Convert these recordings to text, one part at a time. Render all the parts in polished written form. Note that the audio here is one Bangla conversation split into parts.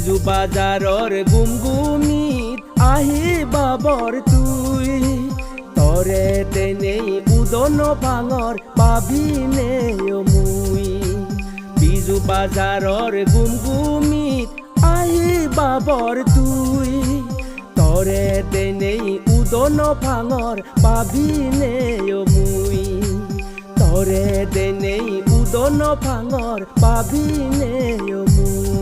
বিজু বাজাৰৰ গুমগুমিত আহিবা বৰ তুই তৰে তেনেই উদন ভাঙৰ পাবিনে মুই বিজু বাজাৰৰ গুমগুমিত আহিবা বৰ তুই তৰে তেনেই উদন ভাঙৰ পাবিনে মুই তৰে তেনেই উদন ভাঙৰ পাবিনে মুই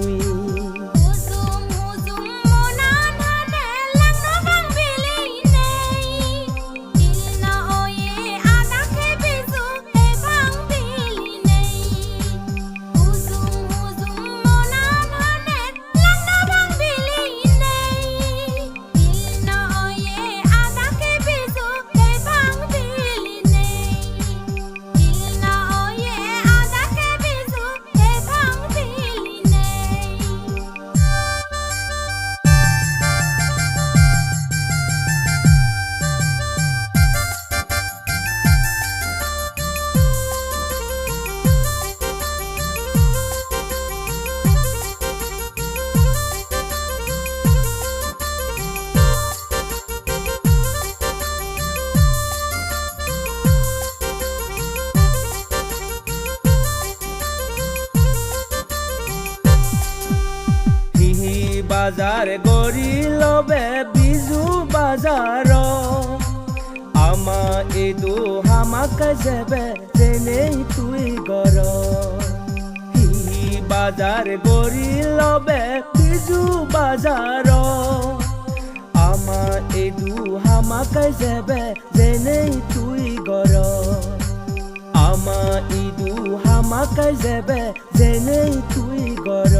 বাজাৰ গৰি লবে বিজু বাজাৰ আমা এদু হামাক যাবে তেনেই তুই গৰ বাজাৰ গৰি লবে বিজু বাজাৰ আমা এদু হামাক যাবে তেনেই তুই গৰ আমা ইদু হামাক যাবে যেনেই তুই গৰ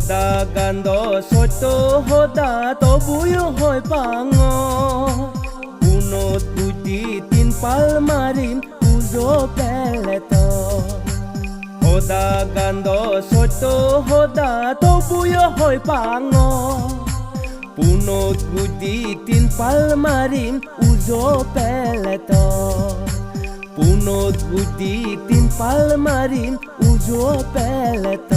হোদা গান্ধ সত্য হোদা তবুও হয় পাঙ পুনত পুতি তিন পাল মারিম পুজো পেলেত হোদা গান্ধ সত্য হোদা তবুও হয় পাঙ পুনত পুতি তিন পাল মারিম উজো পেলেত পুনত পুতি তিন পাল মারিম উজো পেলেত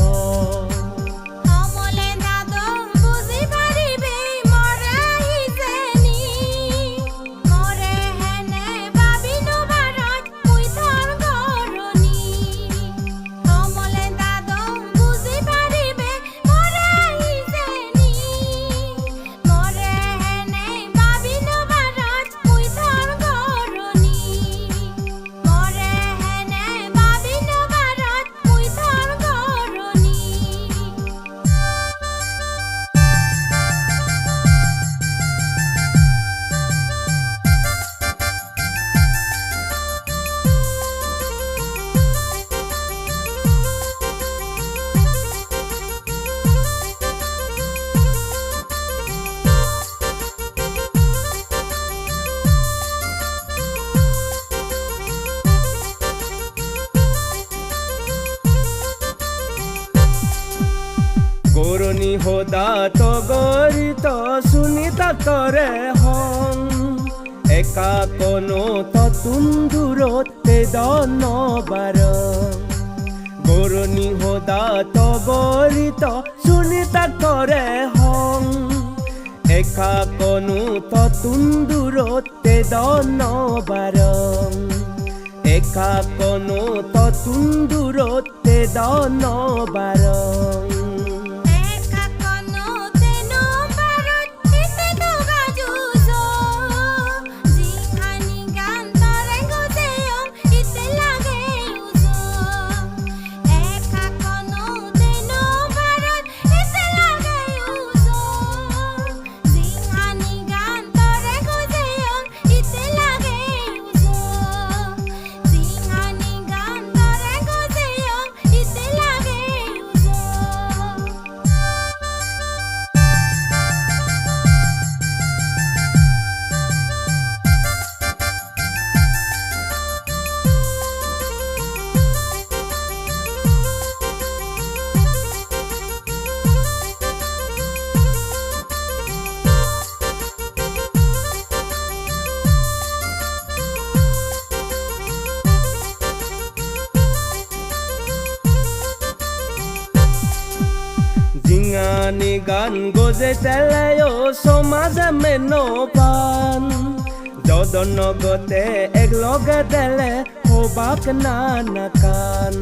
গরনি হোদা তগরিত সুনিতা তরে হং একা কোনো ততুন দূরত তেদন বার গরনি হোদা তগরিত সুনিতা তরে হং একা কোনো ততুন দূরত তেদন বার একা কোনো ততুন দূরত তেদন বার জিঙানি গান গোজে তেলায়ো সমাজে মেনো পান যদন নগতে একলগে দেলে হবাক নানাকান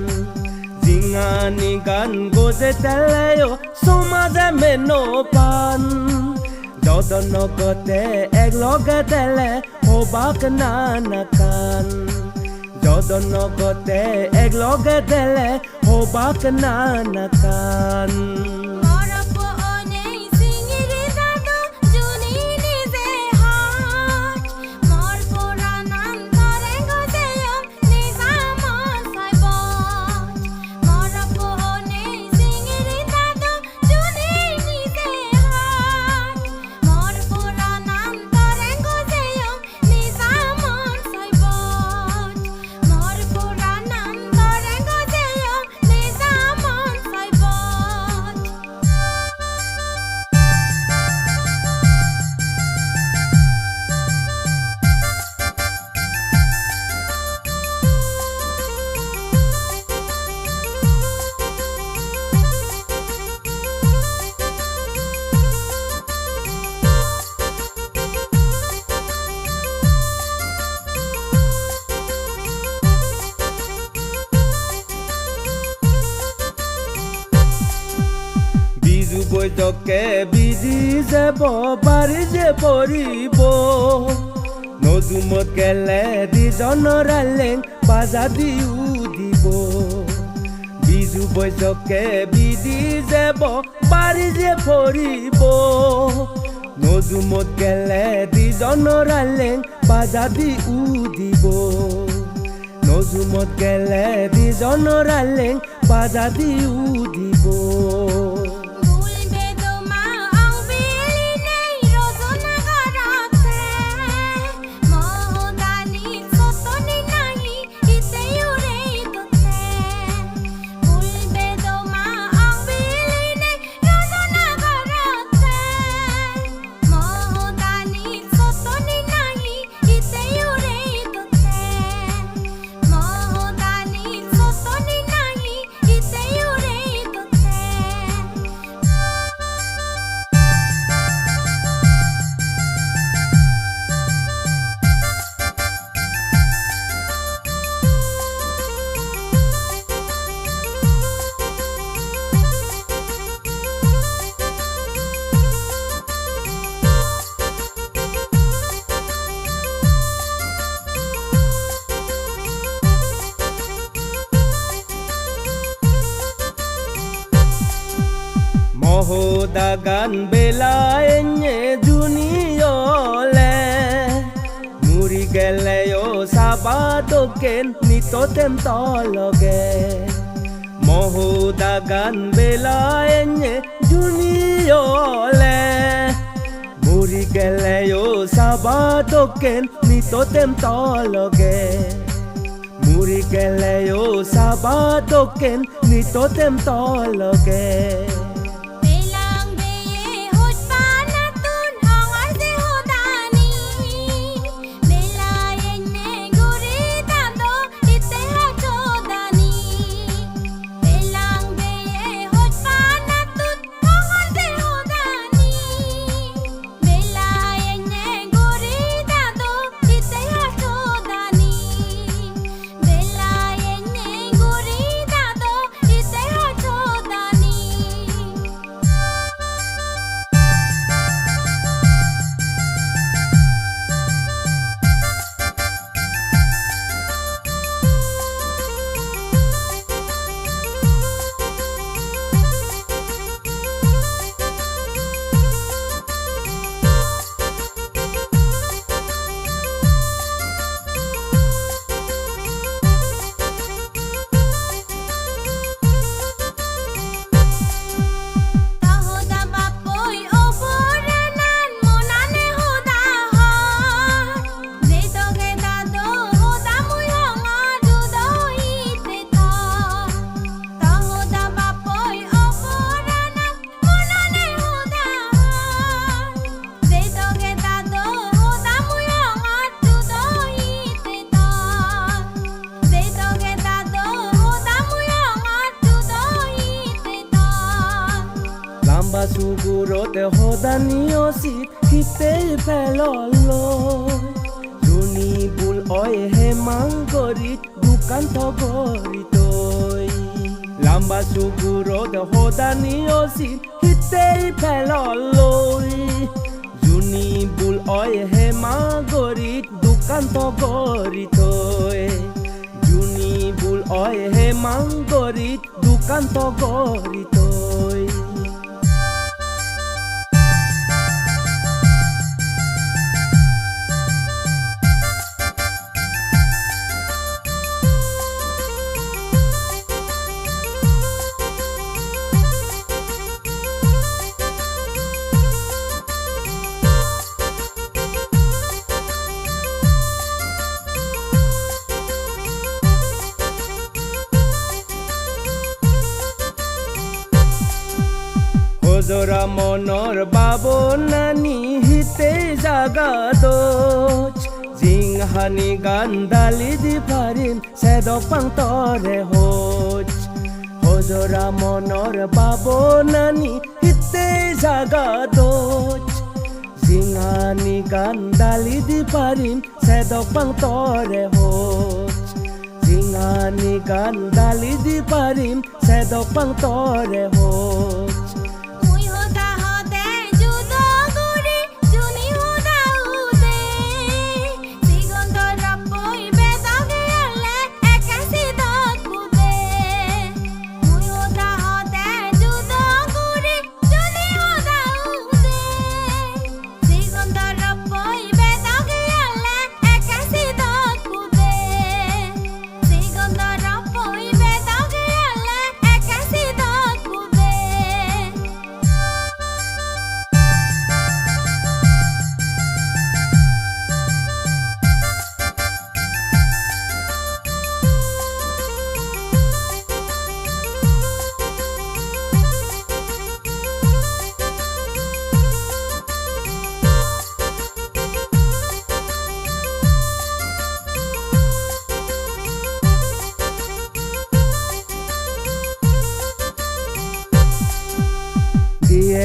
জিঙানি গান গোজে তেলায়ো সমাজে মেনো পান যদন নগতে একলগে দেলে হবাক নানাকান যদন নগতে একলগে দেলে হবাক নানাকান বৈঠকে বিজি যাব বাড়ি যে পড়িব নজুমত গেলে দুজনৰ লেং বাজা দিও দিব বিজু বৈঠকে বিজি যাব বাড়ি যে পড়িব নজুমত গেলে দুজনৰ লেং বাজা দিও দিব নজুমত গেলে দুজনৰ লেং বাজা দিও দিব Mohodagan belaenye juniole muri geleyo sabadoken nitotem tologe Mohodagan belaenye juniole muri geleyo sabadoken nitotem tologe muri geleyo sabadoken nitotem tologe লাম্বা চুগুৰতে সদানীয় চিত শীতেই পেললৈ জুনি বুল হে মাংগৰিত দোকান থগৰি তৈ লাম্বা চুগুৰতে সদানীয় চিত শীতেই পেললৈ জুনি বুল হে মাংগৰিত দোকান থগৰি তৈ জুনি বুল হে মাংগৰিত দোকান থগৰি তৈ জোৰা মনৰ বাবনানি হিতে জাগাদোচ জিংহানি গান্দালি দি পাৰিম চেদক পাংতৰে হোচ হজৰা মনৰ বাবনানি হিতে জাগাদোচ জিংহানি গান্দালি দি পাৰিম চেদক পাংতৰে হোচ জিংহানি গান্দালি দি পাৰিম চেদক পাংতৰে হোচ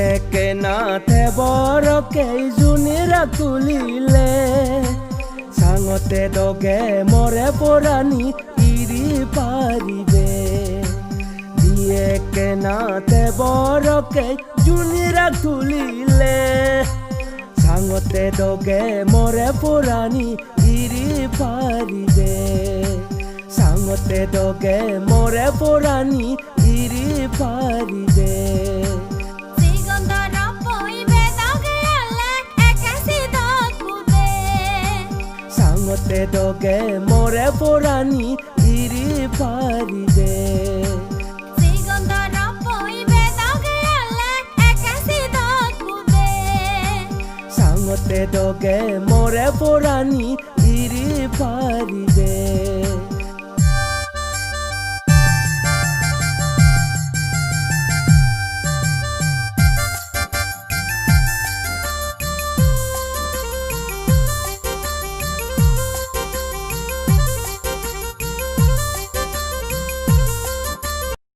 একে নাথে বৰকে জুনিৰা তুলিলে চাঙতে দগে মৰে পৰাণী ইৰি পাৰিবে দিয়েকে নাথে বৰকে জুনিৰা তুলিলে চাঙতে দগে মৰে পৰাণী ইৰি পাৰিবে চাঙতে দগে মৰে পৰাণী ইৰি পাৰিবে চাঙতে দগে মৰে পৰাণী ইৰি পাৰিবে চাঙতে দগে মৰে পৰাণী ইৰি পাৰিবে